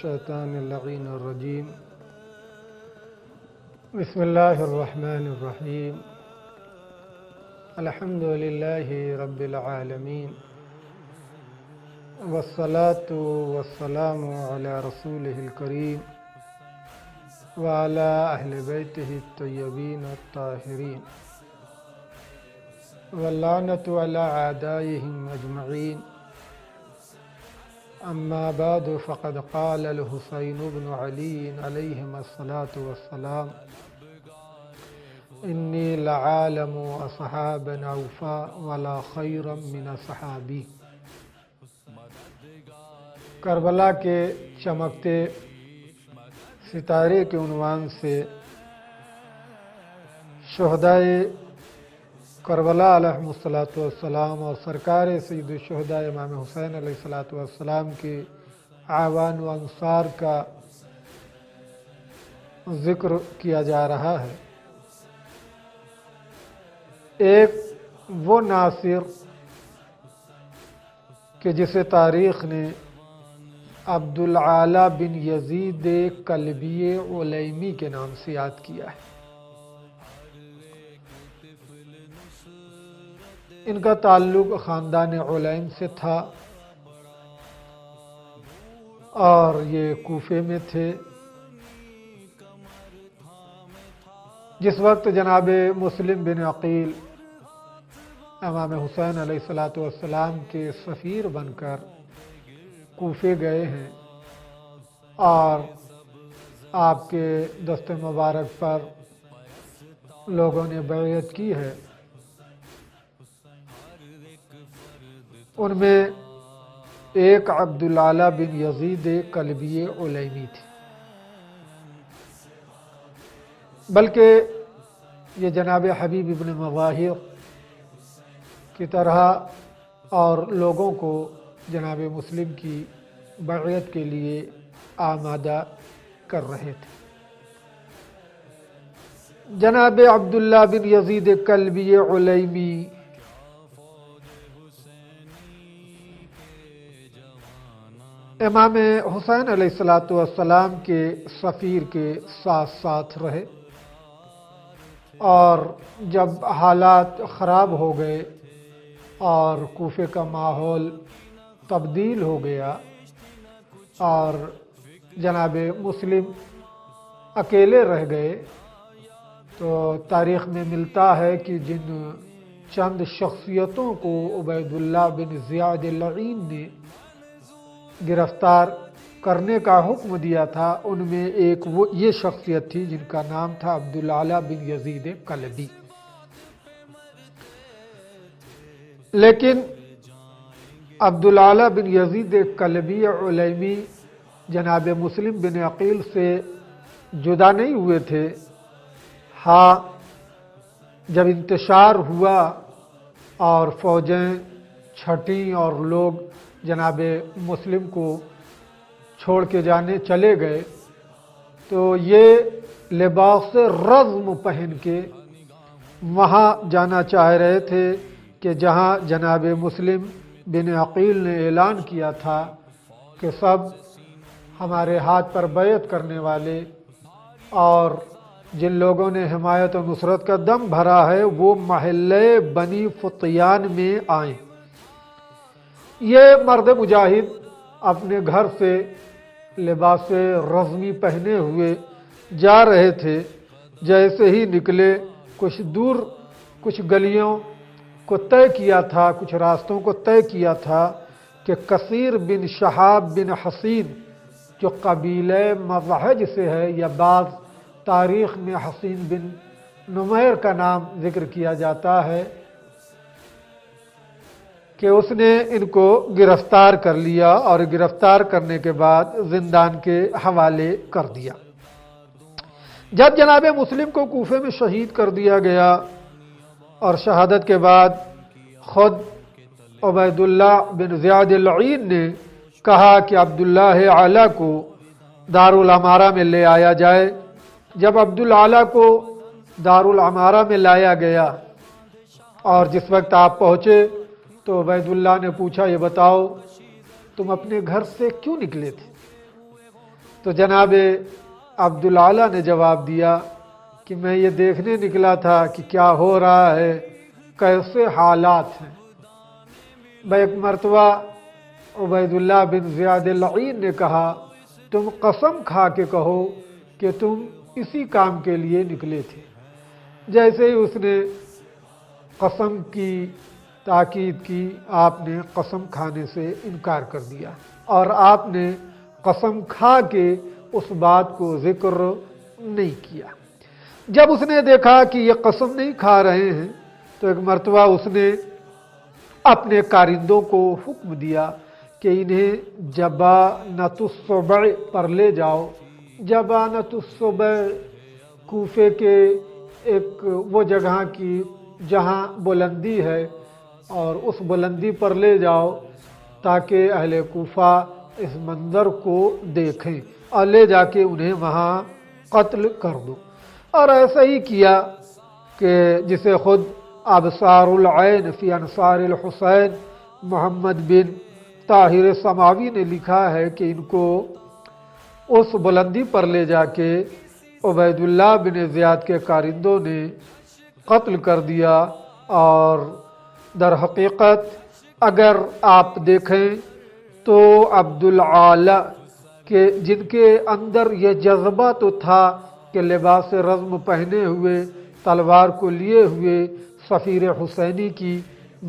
الشیطان اللعین الرجیم بسم اللہ الرحمن الرحیم الحمد للہ رب العالمین والصلاة والسلام علی رسولہ الکریم وعلی اہل بیتہ الطیبین الطاہرین واللعنۃ علی اعدائہم اجمعین اما بعد فقد قال الحسین بن علی علیہم الصلاة والسلام انی لعالم اصحابا اوفا ولا خیرا من اصحابی۔ کربلا کے چمکتے ستارے کے عنوان سے شہدائے کربلا علیہ السلام اور سرکار سید الشہداء امام حسین علیہ السلام کے اعوان و انصار کا ذکر کیا جا رہا ہے۔ ایک وہ ناصر کہ جسے تاریخ نے عبدالعالی بن یزید کلبی علیمی کے نام سے یاد کیا ہے۔ ان کا تعلق خاندان علیم سے تھا اور یہ کوفے میں تھے۔ جس وقت جناب مسلم بن عقیل امام حسین علیہ السلام کے سفیر بن کر کوفے گئے ہیں اور آپ کے دست مبارک پر لوگوں نے بیعت کی ہے، ان میں ایک عبدالعالی بن یزید کلبی علیمی تھی، بلکہ یہ جناب حبیب ابن مظاہر کی طرح اور لوگوں کو جناب مسلم کی بیعت کے لیے آمادہ کر رہے تھے۔ جناب عبداللہ بن یزید کلبی علیمی امام حسین علیہ السلام کے سفیر کے ساتھ ساتھ رہے، اور جب حالات خراب ہو گئے اور کوفے کا ماحول تبدیل ہو گیا اور جناب مسلم اکیلے رہ گئے، تو تاریخ میں ملتا ہے کہ جن چند شخصیتوں کو عبید اللہ بن زیاد اللعین نے گرفتار کرنے کا حکم دیا تھا، ان میں ایک وہ یہ شخصیت تھی جن کا نام تھا عبدالعالی بن یزید کلبی۔ لیکن عبدالعالی بن یزید کلبی علیمی جناب مسلم بن عقیل سے جدا نہیں ہوئے تھے۔ ہاں، جب انتشار ہوا اور فوجیں چھٹیں اور لوگ جناب مسلم کو چھوڑ کے چلے گئے، تو یہ لباس رزم پہن کے وہاں جانا چاہ رہے تھے کہ جہاں جناب مسلم بن عقیل نے اعلان کیا تھا کہ سب ہمارے ہاتھ پر بیعت کرنے والے اور جن لوگوں نے حمایت و نصرت کا دم بھرا ہے وہ محلے بنی فتیان میں آئیں۔ یہ مرد مجاہد اپنے گھر سے لباس رزمی پہنے ہوئے جا رہے تھے۔ جیسے ہی نکلے، کچھ دور کچھ گلیوں کو طے کیا تھا، کچھ راستوں کو طے کیا تھا کہ کثیر بن شہاب بن حسین جو قبیلہ مذہج سے ہے، یا بعض تاریخ میں حسین بن نمیر کا نام ذکر کیا جاتا ہے، کہ اس نے ان کو گرفتار کر لیا اور گرفتار کرنے کے بعد زندان کے حوالے کر دیا۔ جب جناب مسلم کو کوفے میں شہید کر دیا گیا اور شہادت کے بعد خود عبید اللہ بن زیاد اللعین نے کہا کہ عبداللہ اعلی کو دارالعمارہ میں لے آیا جائے۔ جب عبدالعالی کو دارالعمارہ میں لایا گیا اور جس وقت آپ پہنچے تو عبید اللہ نے پوچھا، یہ بتاؤ تم اپنے گھر سے کیوں نکلے تھے؟ تو جناب عبدالعالی نے جواب دیا کہ میں یہ دیکھنے نکلا تھا کہ کیا ہو رہا ہے، کیسے حالات ہیں۔ ایک مرتبہ عبید اللہ بن زیاد العین نے کہا تم قسم کھا کے کہو کہ تم اسی کام کے لیے نکلے تھے۔ جیسے ہی اس نے قسم کی تاکید کی، آپ نے قسم کھانے سے انکار کر دیا اور آپ نے قسم کھا کے اس بات کو ذکر نہیں کیا۔ جب اس نے دیکھا کہ یہ قسم نہیں کھا رہے ہیں تو ایک مرتبہ اس نے اپنے کارندوں کو حکم دیا کہ انہیں جبانۃ الصبع پر لے جاؤ۔ جبانۃ الصبع کوفے کے ایک وہ جگہ کی جہاں بلندی ہے، اور اس بلندی پر لے جاؤ تاکہ اہل کوفہ اس منظر کو دیکھیں اور لے جا کے انہیں وہاں قتل کر دو۔ اور ایسا ہی کیا کہ جسے خود ابصار العین فی انصار الحسین محمد بن طاہر سماوی نے لکھا ہے کہ ان کو اس بلندی پر لے جا کے عبید اللہ بن زیاد کے کارندوں نے قتل کر دیا۔ اور در حقیقت اگر آپ دیکھیں تو عبدالعالی کے جن کے اندر یہ جذبہ تو تھا کہ لباس رزم پہنے ہوئے، تلوار کو لیے ہوئے سفیر حسینی کی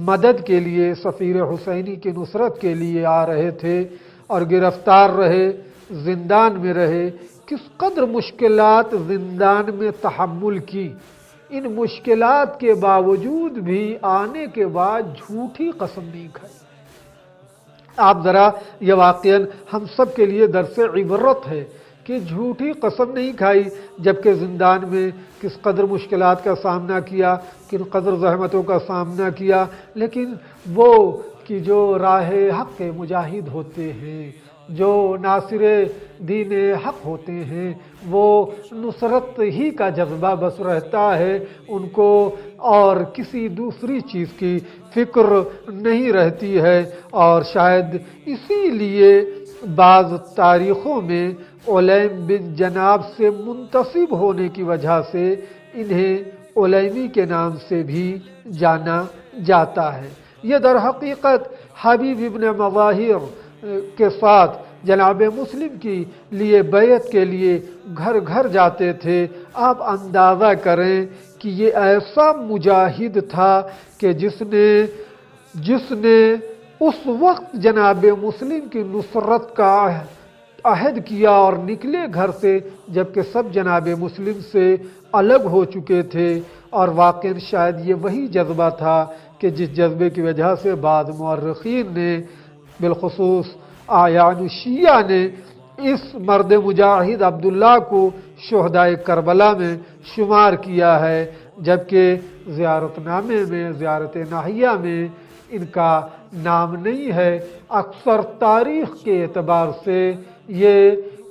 مدد کے لیے، سفیر حسینی کی نصرت کے لیے آ رہے تھے اور گرفتار رہے، زندان میں رہے، کس قدر مشکلات زندان میں تحمل کی، ان مشکلات کے باوجود بھی آنے کے بعد جھوٹی قسم نہیں کھائی۔ آپ ذرا یہ واقعاً ہم سب کے لیے درس عبرت ہے کہ جھوٹی قسم نہیں کھائی، جبکہ زندان میں کس قدر مشکلات کا سامنا کیا، کن قدر زحمتوں کا سامنا کیا، لیکن وہ کہ جو راہ حق کے مجاہد ہوتے ہیں، جو ناصر دین حق ہوتے ہیں، وہ نصرت ہی کا جذبہ بس رہتا ہے، ان کو اور کسی دوسری چیز کی فکر نہیں رہتی ہے۔ اور شاید اسی لیے بعض تاریخوں میں علیم بن جناب سے منتسب ہونے کی وجہ سے انہیں علیمی کے نام سے بھی جانا جاتا ہے۔ یہ در حقیقت حبیب ابن مظاہر کے ساتھ جناب مسلم کی لیے بیعت کے لیے گھر گھر جاتے تھے۔ آپ اندازہ کریں کہ یہ ایسا مجاہد تھا کہ جس نے اس وقت جناب مسلم کی نصرت کا عہد کیا اور نکلے گھر سے جبکہ سب جناب مسلم سے الگ ہو چکے تھے۔ اور واقعاً شاید یہ وہی جذبہ تھا کہ جس جذبے کی وجہ سے بعض مورخین نے بالخصوص اعیان الشیعہ نے اس مرد مجاہد عبداللہ کو شہدائے کربلا میں شمار کیا ہے، جبکہ زیارت نامے میں، زیارت ناحیہ میں ان کا نام نہیں ہے۔ اکثر تاریخ کے اعتبار سے یہ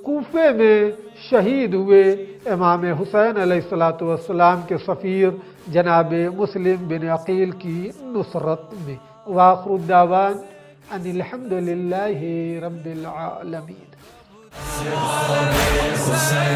کوفے میں شہید ہوئے امام حسین علیہ السلام کے سفیر جناب مسلم بن عقیل کی نصرت میں۔ وآخر الدعوان ان الحمد للہ رب العالمین۔ حسین